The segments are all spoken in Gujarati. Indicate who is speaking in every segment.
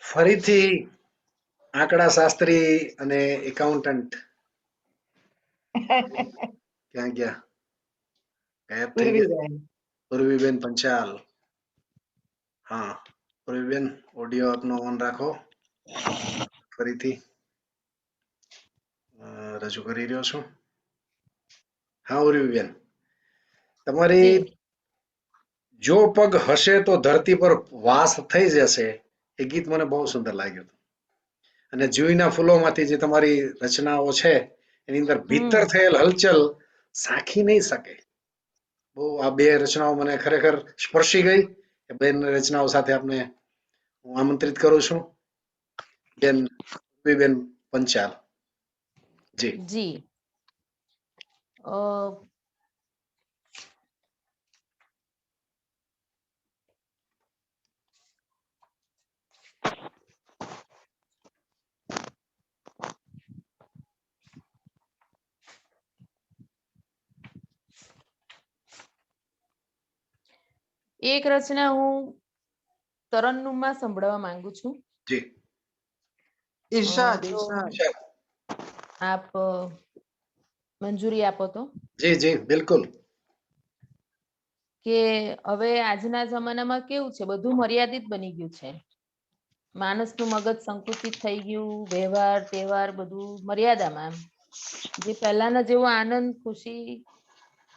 Speaker 1: ફરીથી આંકડા શાસ્ત્રી અને એકાઉન્ટન્ટ ક્યાં ગયા? ગાયબ થઈ ગયા. પૂર્વીબેન પંચાલ. હા, પૂર્વીબેન ઓડિયો આપનો ઓન રાખો. ફરીથી રજૂ કરી રહ્યો છું. હા પૂર્વીબેન, તમારી જો પગ હશે તો ધરતી પર વાસ થઈ જશે એ ગીત મને બહુ સુંદર લાગ્યું. અને જુઈના ફૂલોમાંથી જે તમારી રચનાઓ છે એની અંદર ભીતર થયેલ હલચલ સાખી નહીં શકે. બહુ આ બે રચનાઓ મને ખરેખર સ્પર્શી ગઈ. બેન રચનાઓ સાથે આપને હું આમંત્રિત કરું છું. બેન પંચાલ. જી
Speaker 2: જી એક રચના હું તરન્નુમમાં સંભળાવવા માંગુ છું.
Speaker 1: જી
Speaker 3: ઈર્ષાદ
Speaker 2: આપ મંજૂરી આપો તો.
Speaker 1: જી જી બિલકુલ.
Speaker 2: કે હવે આજના જમાનામાં કેવું છે, બધું મર્યાદિત બની ગયું છે. માણસનું મગજ સંકુચિત થઈ ગયું, વ્યવહાર તહેવાર બધું મર્યાદામાં. જે પહેલાના જેવો આનંદ ખુશી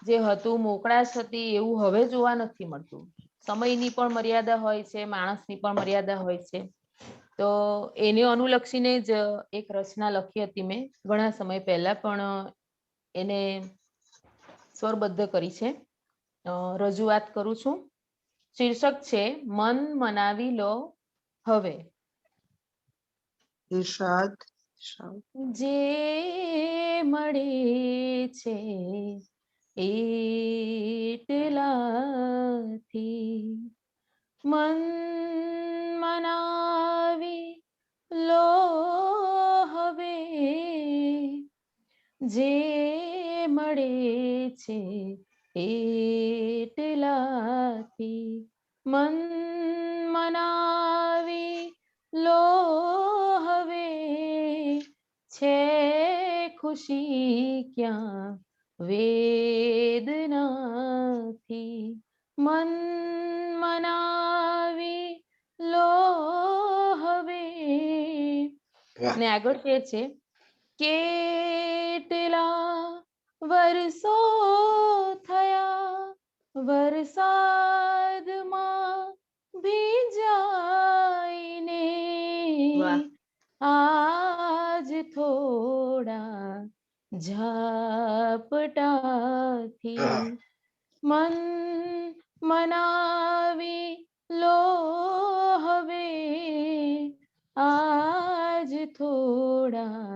Speaker 2: જે હતું, મોકળાશ હતી, એવું હવે જોવા નથી મળતું. સમયની પણ મર્યાદા હોય છે, માણસની પણ મર્યાદા હોય છે. તો એને અનુલક્ષીને જ એક રચના લખી હતી મેં ઘણા સમય પહેલા, પણ એને સ્વરબદ્ધ કરી છે. રજૂઆત કરું છું. શીર્ષક છે મન મનાવી લો હવે.
Speaker 3: ઈર્ષાદ
Speaker 2: જે મળે છે એટલાથી મન મનાવી લો હવે. જે મળે છે એટલાથી મન મનાવી લો હવે. છે ખુશી ક્યાં વેદનાથી મન મનાવી લો હવે. ને આગળ કે છે કેટલા વર્ષો થયા વરસાદમાં ભીંજાઈને, આજ થોડા ઝાપટાથી મન મનાવી લો હવે. આજ થોડા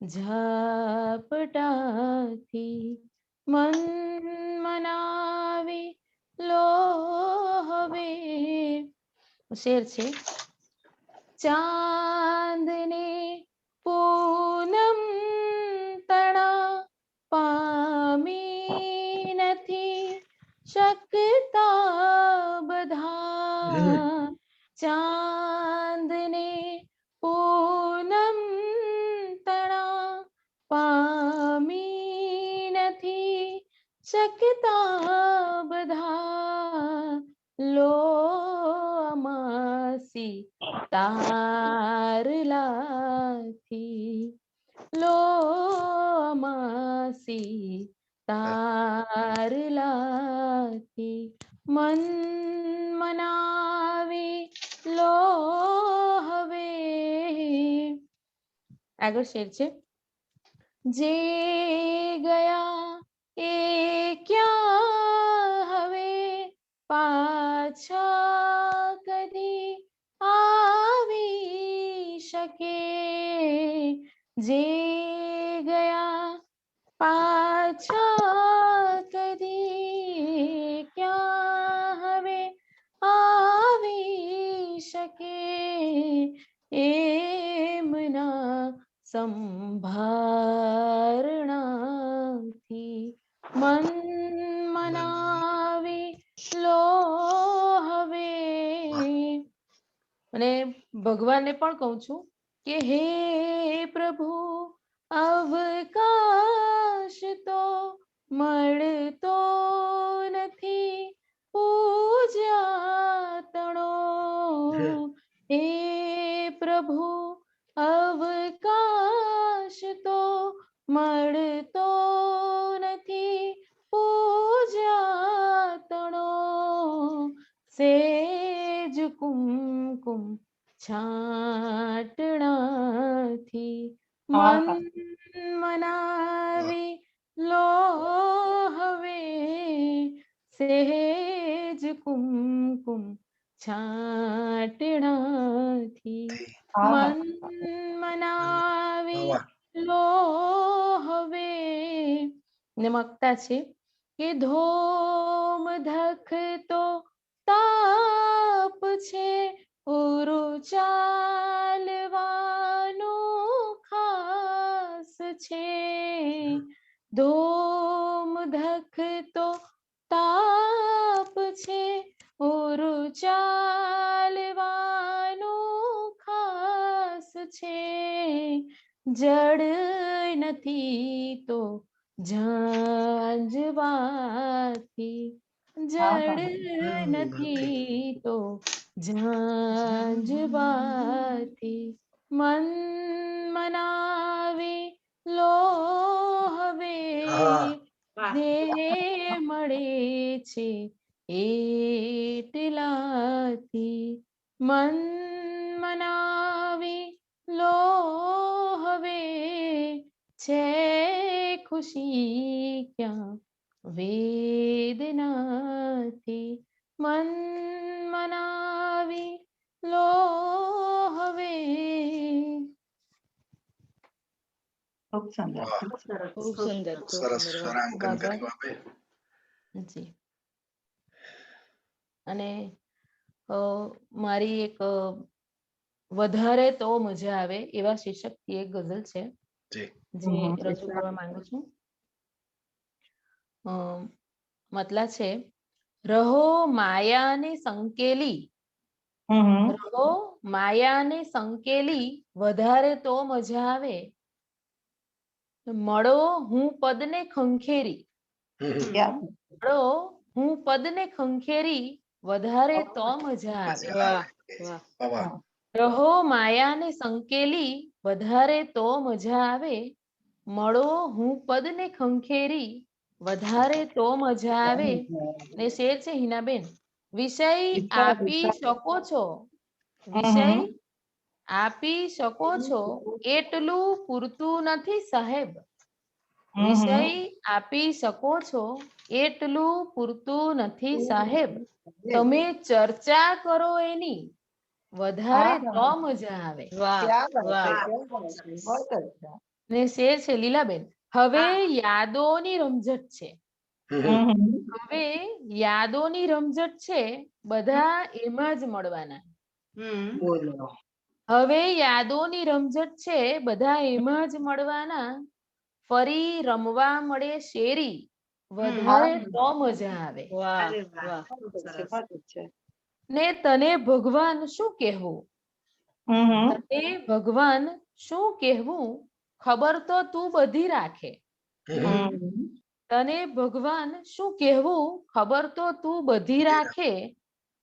Speaker 2: ઝાપટાથી મન મનાવી લો હવે. શેર છે ચાંદને પૂનમ તણા પામી નથી શકતા બધા. ચાંદને પૂનમ તણા પામી નથી શકતા બધા. લો અમાસી તારલાથી લો અમાસી તારલાથી મન મનાવી લો હવે. આગળ શેર છે જે ગયા એ ક્યાં હવે પાછા કદી આવી શકે. જે ગયા પાછા કદી ક્યાં હવે આવી શકે. એમના સંભારણાથી મન મનાવી લો હવે. અને ભગવાનને પણ કહું છું કે હે પ્રભુ અવકાશ તો મળતો નથી પૂજ્યાતણો હે પ્રભુ અવકાશ તો મળતો નથી પૂજ્યાતણો સેજ કુમકુમ છાટણાથી મન મનાવી લો હવે સહેજ કુમકુમ છાટણાથી મન મનાવી લો હવે ને મગતા છે કે ધોમ ધખતો તાપ છે ઉરુ ચાલવાનું ખાસ છે ધોમ ધખતો તાપ છે ઉરુ ચાલવાનું ખાસ છે જડ નથી તો ઝાંઝવાથી જડ નથી તો ઝાંઝવાથી મન મનાવી લો હવે જે મળે છે એટલાથી મન મનાવી લો હવે છે ખુશી ક્યાં વેદનાથી મન મનાવી લો હવે
Speaker 3: ખૂબ સુંદર
Speaker 2: ખૂબ સુંદર
Speaker 1: સરસ સ્વરાંકન કર્યું આપે.
Speaker 2: જી અને મારી એક વધારે તો મજા આવે એવા શીર્ષકથી એક ગઝલ છે જે રજૂ કરવા માંગુ છું. મતલા છે રહો માયાને સંકેલી રહો માયાને સંકેલી વધારે તો મજા આવે મળો હું પદને ખંખેરી મળો હું પદને ખંખેરી વધારે તો મજા આવે રહો માયાને સંકેલી વધારે તો મજા આવે મળો હું પદને ખંખેરી વધારે તો મજા આવે ને શેર છે હિનાબેન વિષય આપી શકો છો વિષય આપી શકો છો એટલું પૂરતું નથી સાહેબ વિષય આપી શકો છો એટલું પૂરતું નથી સાહેબ તમે ચર્ચા કરો એની વધારે તો મજા આવે ને શેર છે લીલાબેન હવે યાદોની રમઝટ છે હવે યાદોની રમઝટ છે બધા એમાં જ મળવાના હવે યાદોની રમઝટ છે બધા એમાં જ મળવાના ફરી રમવા મળે શેરી વધારે તો મજા આવે ને તને ભગવાન શું કહેવું તને ભગવાન શું કહેવું ખબર તો તું બધી રાખે તને ભગવાન શું કહેવું ખબર તો તું બધી રાખે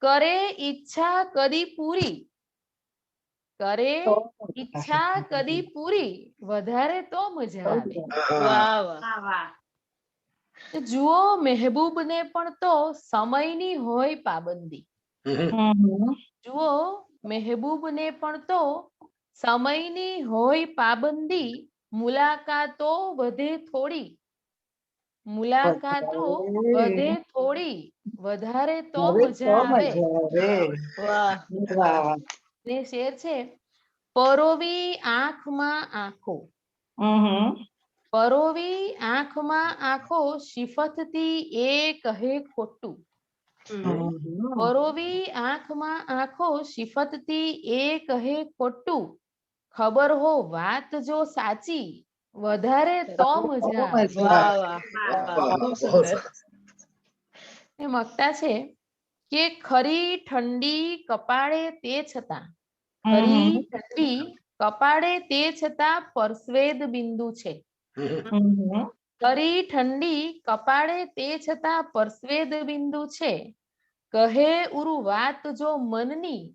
Speaker 2: કરે ઈચ્છા કદી પૂરી કરે ઈચ્છા કદી પૂરી વધારે તો મજા આવે જુઓ મહેબૂબ ને પણ તો સમયની હોય પાબંદી જુઓ મહેબૂબ ને પણ તો સમયની હોય પાબંદી મુલાકાતો વધે થોડી મુલાકાતો વધે થોડી વધારે તો મજા આવે ને શેર છે પરોવી આંખમાં આંખો પરોવી આંખમાં આંખો શિફતથી એ કહે ખોટું પરોવી આંખમાં આંખો શિફતથી એ કહે ખોટું ખબર હો વાત જો સાચી વધારે તો મજા આવે મગતા છે કે ખરી ઠંડી કપાળે તે છતાં ખરી ઠંડી કપાળે તે છતાં પરસ્વેદ બિંદુ છે. ખરી ઠંડી કપાળે તે છતાં પરસ્વેદ બિંદુ છે. કહે ઉરુ વાત જો મનની